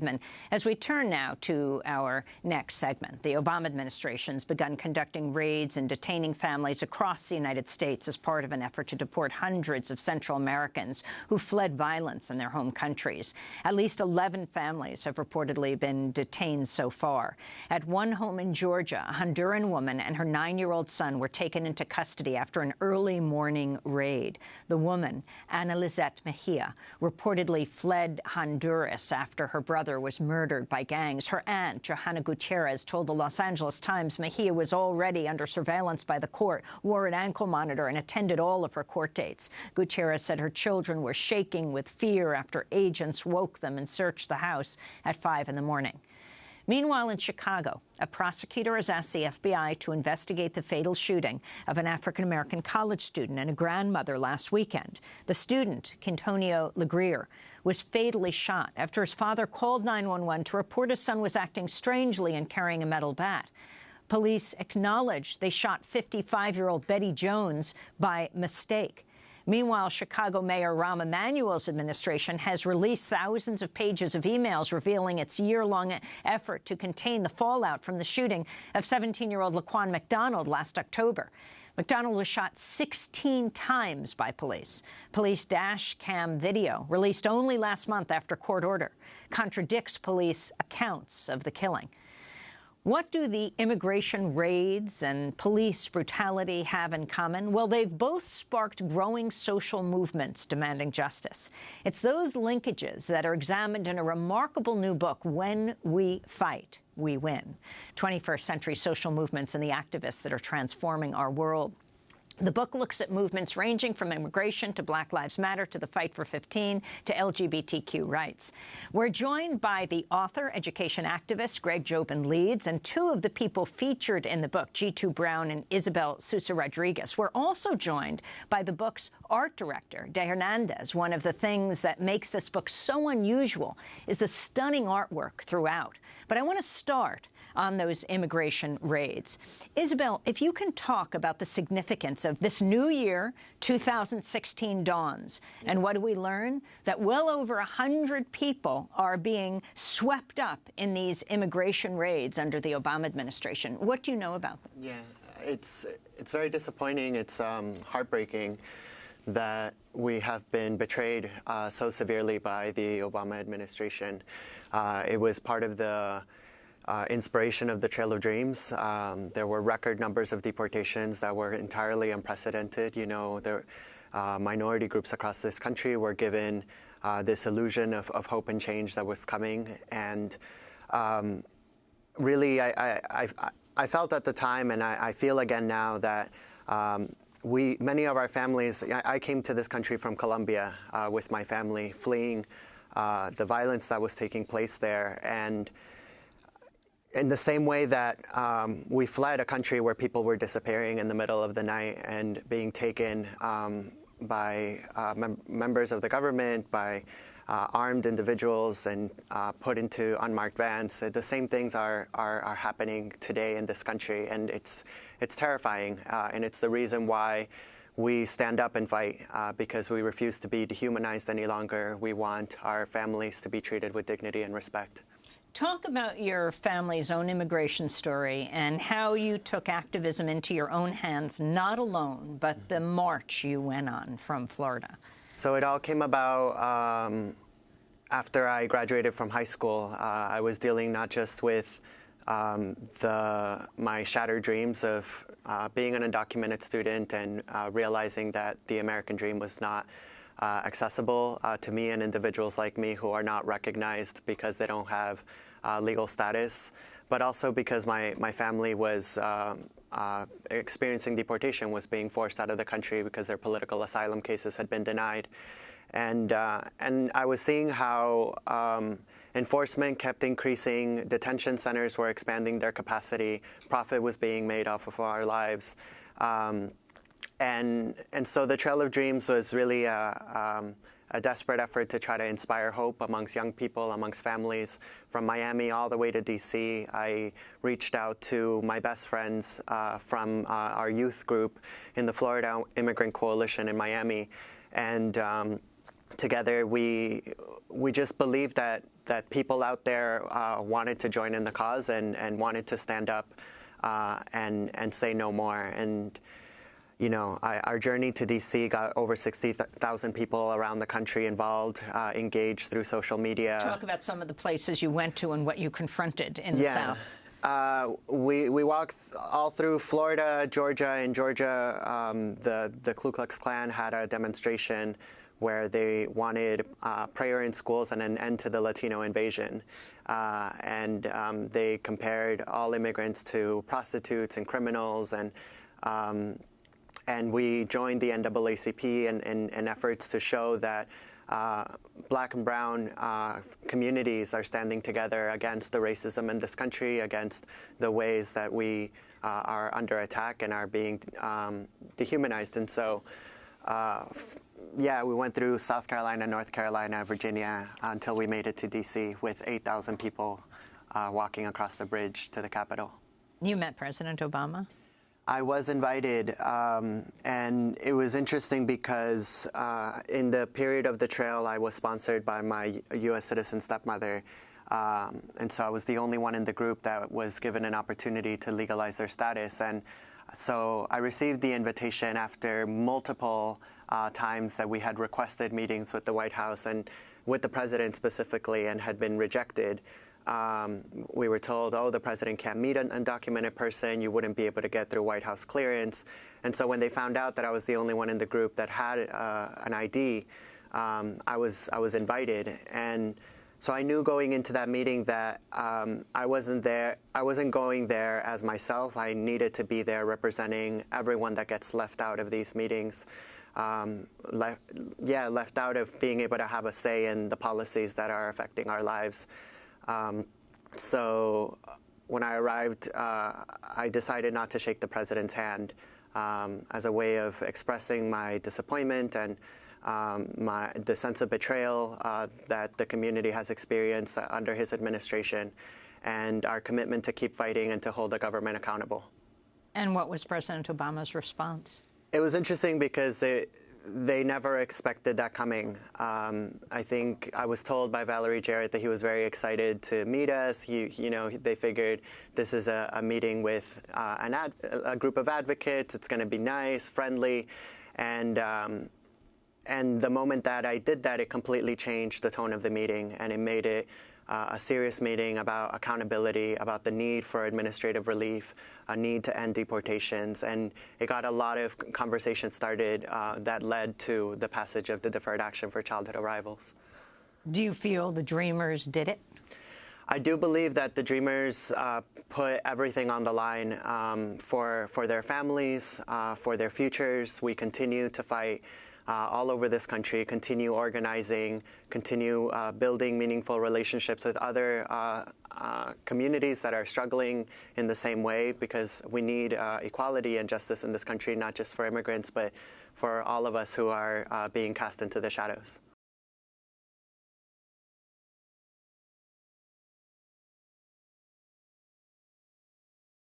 Goodman. As we turn now to our next segment, the Obama administration's begun conducting raids and detaining families across the United States as part of an effort to deport hundreds of Central Americans who fled violence in their home countries. At least 11 families have reportedly been detained so far. At one home in Georgia, a Honduran woman and her 9-year-old son were taken into custody after an early morning raid. The woman, Lizet Mejia, reportedly fled Honduras after her brother was murdered by gangs. Her aunt, Johanna Gutierrez, told the Los Angeles Times Mejia was already under surveillance by the court, wore an ankle monitor, and attended all of her court dates. Gutierrez said her children were shaking with fear after agents woke them and searched the house at 5 in the morning. Meanwhile, in Chicago, a prosecutor has asked the FBI to investigate the fatal shooting of an African-American college student and a grandmother last weekend. The student, Quintonio Legrier, was fatally shot after his father called 911 to report his son was acting strangely and carrying a metal bat. Police acknowledged they shot 55-year-old Betty Jones by mistake. Meanwhile, Chicago Mayor Rahm Emanuel's administration has released thousands of pages of emails revealing its year-long effort to contain the fallout from the shooting of 17-year-old Laquan McDonald last October. McDonald was shot 16 times by police. Police dash cam video, released only last month after court order, contradicts police accounts of the killing. What do the immigration raids and police brutality have in common? Well, they've both sparked growing social movements demanding justice. It's those linkages that are examined in a remarkable new book, When We Fight, We Win: 21st Century Social Movements and the Activists That Are Transforming Our World. The book looks at movements ranging from immigration to Black Lives Matter to the Fight for 15 to LGBTQ rights. We're joined by the author, education activist Greg Jobin Leeds, and two of the people featured in the book, G2 Brown and Isabel Sousa-Rodriguez. We're also joined by the book's art director, De Hernandez. One of the things that makes this book so unusual is the stunning artwork throughout. But I want to start on those immigration raids. Isabel, if you can talk about the significance of this new year, 2016 dawns, and what do we learn? That well over 100 people are being swept up in these immigration raids under the Obama administration. What do you know about them? Yeah, it's very disappointing. It's heartbreaking that we have been betrayed so severely by the Obama administration. It was part of the inspiration of the Trail of Dreams. There were record numbers of deportations that were entirely unprecedented. You know, minority groups across this country were given this illusion of hope and change that was coming. And really, I felt at the time, and I feel again now, that many of our families, I came to this country from Colombia with my family, fleeing the violence that was taking place there. And in the same way that we fled a country where people were disappearing in the middle of the night and being taken by members of the government, by armed individuals, and put into unmarked vans, the same things are happening today in this country, and it's terrifying, and it's the reason why we stand up and fight, because we refuse to be dehumanized any longer. We want our families to be treated with dignity and respect. Talk about your family's own immigration story and how you took activism into your own hands, not alone, but the march you went on from Florida. So it all came about after I graduated from high school. I was dealing not just with my shattered dreams of being an undocumented student and realizing that the American dream was not accessible to me and individuals like me who are not recognized because they don't have legal status, but also because my family was experiencing deportation, was being forced out of the country because their political asylum cases had been denied. And I was seeing how enforcement kept increasing, detention centers were expanding their capacity, profit was being made off of our lives. And so the Trail of Dreams was really a desperate effort to try to inspire hope amongst young people, amongst families. From Miami all the way to D.C., I reached out to my best friends from our youth group in the Florida Immigrant Coalition in Miami. And together we just believed that that people out there wanted to join in the cause and wanted to stand up and say no more. And you know, our journey to D.C. got over 60,000 people around the country involved, engaged through social media. Talk about some of the places you went to and what you confronted in the South. We walked all through Florida, Georgia. In Georgia, the Ku Klux Klan had a demonstration where they wanted prayer in schools and an end to the Latino invasion. They compared all immigrants to prostitutes and criminals, and we joined the NAACP in efforts to show that Black and brown communities are standing together against the racism in this country, against the ways that we are under attack and are being dehumanized. And so, yeah, we went through South Carolina, North Carolina, Virginia, until we made it to D.C. with 8,000 people walking across the bridge to the Capitol. You met President Obama? I was invited, and it was interesting because in the period of the trail, I was sponsored by my U.S. citizen stepmother, and so I was the only one in the group that was given an opportunity to legalize their status. And so I received the invitation after multiple times that we had requested meetings with the White House and with the president specifically and had been rejected. We were told, oh, the president can't meet an undocumented person, you wouldn't be able to get through White House clearance. And so when they found out that I was the only one in the group that had an ID, I was invited. And so I knew going into that meeting that I wasn't going there as myself. I needed to be there representing everyone that gets left out of these meetings. Left out of being able to have a say in the policies that are affecting our lives. So when I arrived, I decided not to shake the president's hand as a way of expressing my disappointment and the sense of betrayal that the community has experienced under his administration, and our commitment to keep fighting and to hold the government accountable. And what was President Obama's response? It was interesting because they never expected that coming. I think I was told by Valerie Jarrett that he was very excited to meet us. They figured this is a meeting with a group of advocates. It's going to be nice, friendly, and the moment that I did that, it completely changed the tone of the meeting, and it made it a serious meeting about accountability, about the need for administrative relief, a need to end deportations, and it got a lot of conversations started that led to the passage of the Deferred Action for Childhood Arrivals. Do you feel the Dreamers did it? I do believe that the Dreamers put everything on the line for their families, for their futures. We continue to fight all over this country, continue organizing, continue building meaningful relationships with other communities that are struggling in the same way, because we need equality and justice in this country, not just for immigrants, but for all of us who are being cast into the shadows.